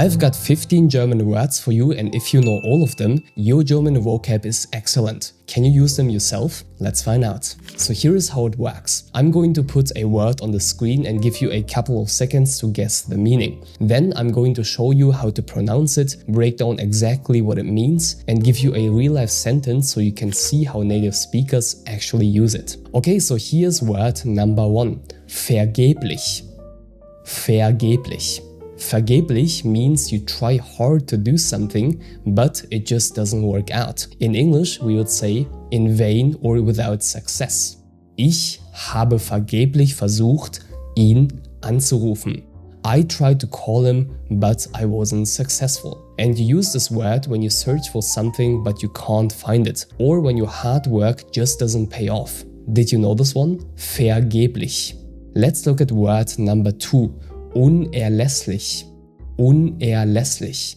I've got 15 German words for you, and if you know all of them, your German vocab is excellent. Can you use them yourself? Let's find out. So here is how it works. I'm going to put a word on the screen and give you a couple of seconds to guess the meaning. Then I'm going to show you how to pronounce it, break down exactly what it means, and give you a real-life sentence so you can see how native speakers actually use it. Okay, so here's word number 1. Vergeblich. Vergeblich. Vergeblich means you try hard to do something, but it just doesn't work out. In English, we would say in vain or without success. Ich habe vergeblich versucht, ihn anzurufen. I tried to call him, but I wasn't successful. And you use this word when you search for something but you can't find it, or when your hard work just doesn't pay off. Did you know this one? Vergeblich. Let's look at word number 2. Unerlässlich. Unerlässlich.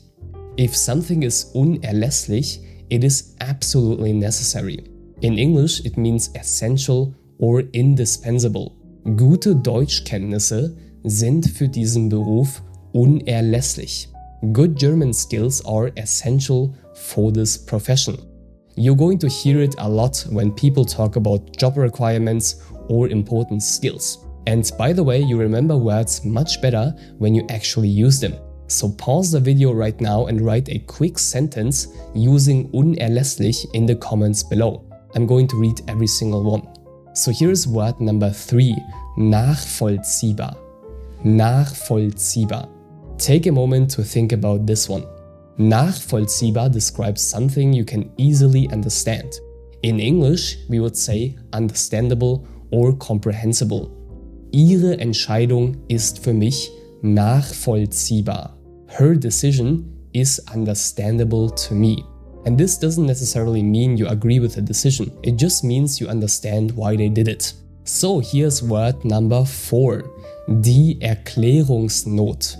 If something is unerlässlich, it is absolutely necessary. In English, it means essential or indispensable. Gute Deutschkenntnisse sind für diesen Beruf unerlässlich. Good German skills are essential for this profession. You're going to hear it a lot when people talk about job requirements or important skills. And by the way, you remember words much better when you actually use them. So pause the video right now and write a quick sentence using unerlässlich in the comments below. I'm going to read every single one. So here's word number 3, nachvollziehbar. Nachvollziehbar. Take a moment to think about this one. Nachvollziehbar describes something you can easily understand. In English, we would say understandable or comprehensible. Ihre Entscheidung ist für mich nachvollziehbar. Her decision is understandable to me. And this doesn't necessarily mean you agree with the decision. It just means you understand why they did it. So here's word number 4. Die Erklärungsnot.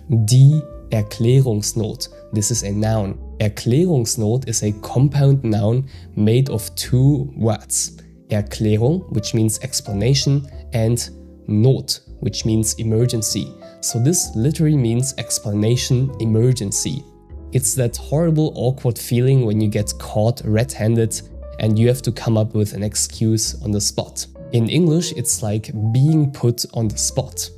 Die Erklärungsnot. This is a noun. Erklärungsnot is a compound noun made of 2 words. Erklärung, which means explanation, and Not, which means emergency. So this literally means explanation emergency. It's that horrible awkward feeling when you get caught red-handed and you have to come up with an excuse on the spot. In English, it's like being put on the spot.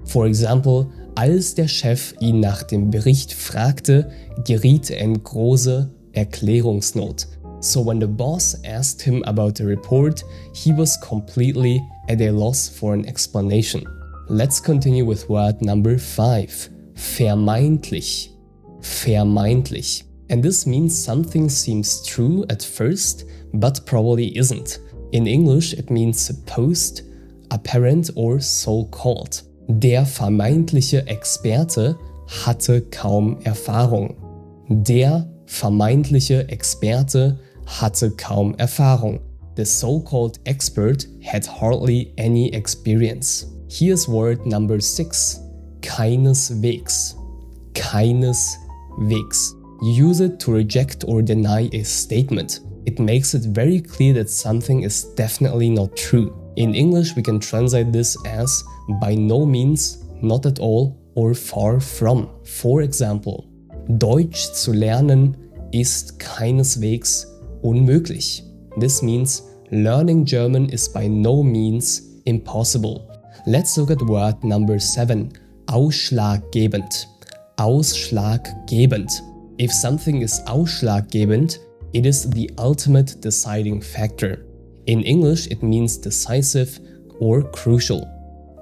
For example, als der Chef ihn nach dem Bericht fragte, geriet er in große Erklärungsnot. So when the boss asked him about the report, he was completely at a loss for an explanation. Let's continue with word number 5. Vermeintlich. Vermeintlich. And this means something seems true at first, but probably isn't. In English, it means supposed, apparent or so-called. Der vermeintliche Experte hatte kaum Erfahrung. Der vermeintliche Experte hatte kaum Erfahrung. The so-called expert had hardly any experience. Here's word number 6. Keineswegs. Keineswegs. You use it to reject or deny a statement. It makes it very clear that something is definitely not true. In English, we can translate this as by no means, not at all, or far from. For example, Deutsch zu lernen ist keineswegs unmöglich. This means learning German is by no means impossible. Let's look at word number 7. Ausschlaggebend. Ausschlaggebend. If something is ausschlaggebend, it is the ultimate deciding factor. In English, it means decisive or crucial.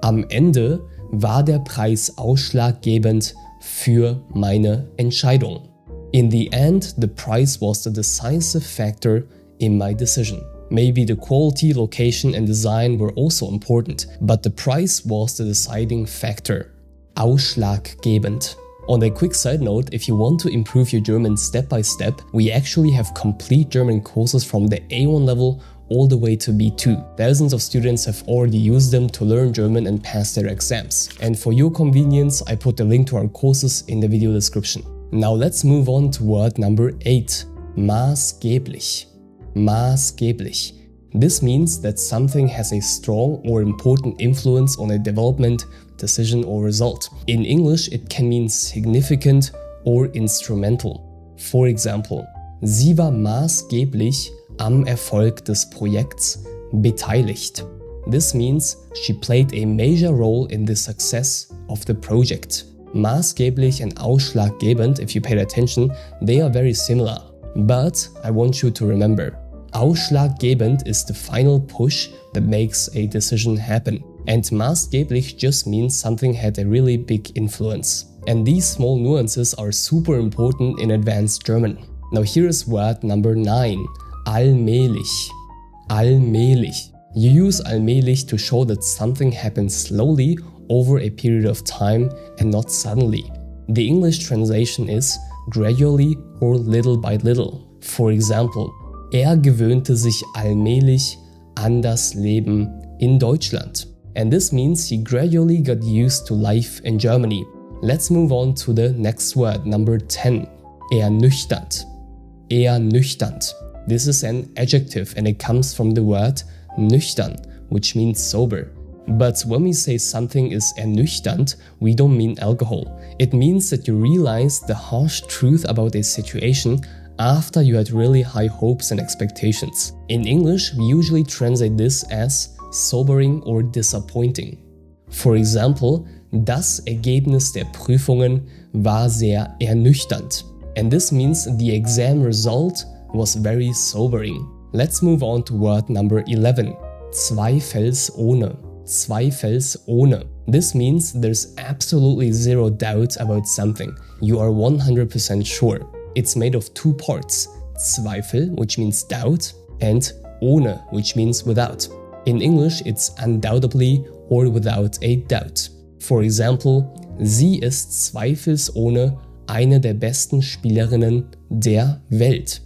Am Ende war der Preis ausschlaggebend für meine Entscheidung. In the end, the price was the decisive factor in my decision. Maybe the quality, location and design were also important, but the price was the deciding factor. Ausschlaggebend. On a quick side note, if you want to improve your German step by step, we actually have complete German courses from the A1 level all the way to B2. Thousands of students have already used them to learn German and pass their exams. And for your convenience, I put the link to our courses in the video description. Now let's move on to word number 8. Maßgeblich. Maßgeblich. This means that something has a strong or important influence on a development decision or result. In English, it can mean significant or instrumental. For example, sie war maßgeblich am Erfolg des Projekts beteiligt. This means she played a major role in the success of the project. Maßgeblich and ausschlaggebend, if you paid attention, they are very similar. But I want you to remember, ausschlaggebend is the final push that makes a decision happen. And maßgeblich just means something had a really big influence. And these small nuances are super important in advanced German. Now here is word number 9, allmählich. Allmählich. You use allmählich to show that something happens slowly over a period of time and not suddenly. The English translation is gradually or little by little. For example, gewöhnte sich allmählich an das Leben in Deutschland. And this means he gradually got used to life in Germany. Let's move on to the next word, number 10. Ernüchternd. Ernüchternd. This is an adjective and it comes from the word nüchtern, which means sober. But when we say something is ernüchternd, we don't mean alcohol. It means that you realize the harsh truth about a situation after you had really high hopes and expectations. In English, we usually translate this as sobering or disappointing. For example, das Ergebnis der Prüfungen war sehr ernüchternd. And this means the exam result was very sobering. Let's move on to word number 11. Zweifelsohne. Zweifelsohne. This means there's absolutely zero doubt about something. You are 100% sure. It's made of two parts. Zweifel, which means doubt, and ohne, which means without. In English, it's undoubtedly or without a doubt. For example, sie ist zweifelsohne eine der besten Spielerinnen der Welt.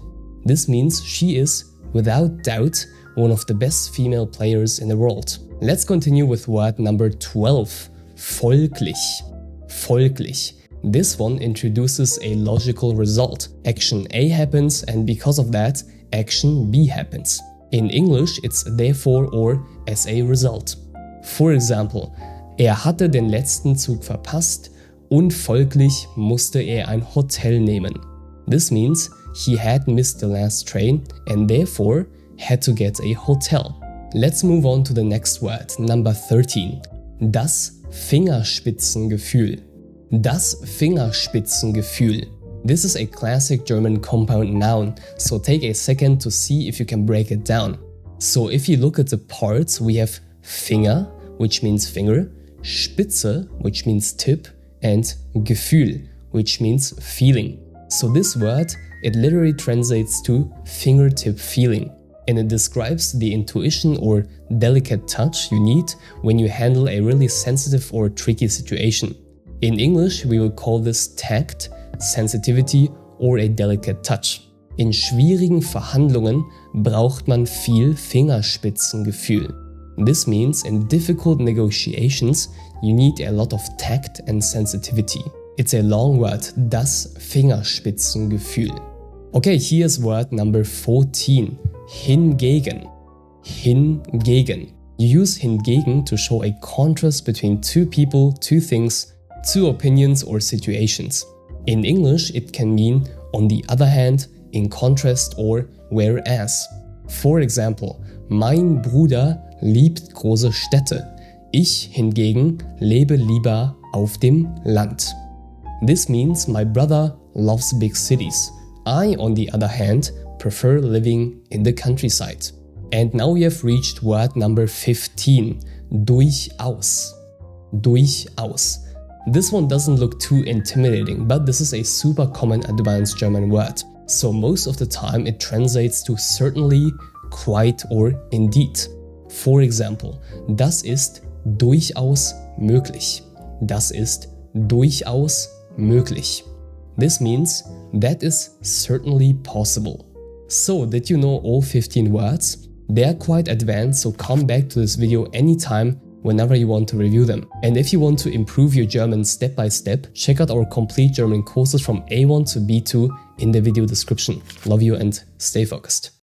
This means she is, without doubt, one of the best female players in the world. Let's continue with word number 12, folglich. Folglich. This one introduces a logical result. Action A happens and because of that, action B happens. In English, it's therefore or as a result. For example, hatte den letzten Zug verpasst und folglich musste ein Hotel nehmen. This means he had missed the last train and therefore had to get a hotel. Let's move on to the next word, number 13. Das Fingerspitzengefühl. Das Fingerspitzengefühl. This is a classic German compound noun, so take a second to see if you can break it down. So if you look at the parts, we have Finger, which means finger, Spitze, which means tip, and Gefühl, which means feeling. So this word, it literally translates to fingertip feeling. And it describes the intuition or delicate touch you need when you handle a really sensitive or tricky situation. In English, we will call this tact, sensitivity or a delicate touch. In schwierigen Verhandlungen braucht man viel Fingerspitzengefühl. This means in difficult negotiations, you need a lot of tact and sensitivity. It's a long word, das Fingerspitzengefühl. Okay, here's word number 14, hingegen. Hingegen. You use hingegen to show a contrast between two people, two things, two opinions or situations. In English, it can mean on the other hand, in contrast or whereas. For example, mein Bruder liebt große Städte. Ich hingegen lebe lieber auf dem Land. This means my brother loves big cities. I, on the other hand, prefer living in the countryside. And now we have reached word number 15, durchaus. Durchaus. This one doesn't look too intimidating, but this is a super common advanced German word. So most of the time it translates to certainly, quite or indeed. For example, das ist durchaus möglich. Das ist durchaus möglich. This means that is certainly possible. So, did you know all 15 words? They're quite advanced, so come back to this video anytime whenever you want to review them. And if you want to improve your German step by step, check out our complete German courses from A1 to B2 in the video description. Love you and stay focused.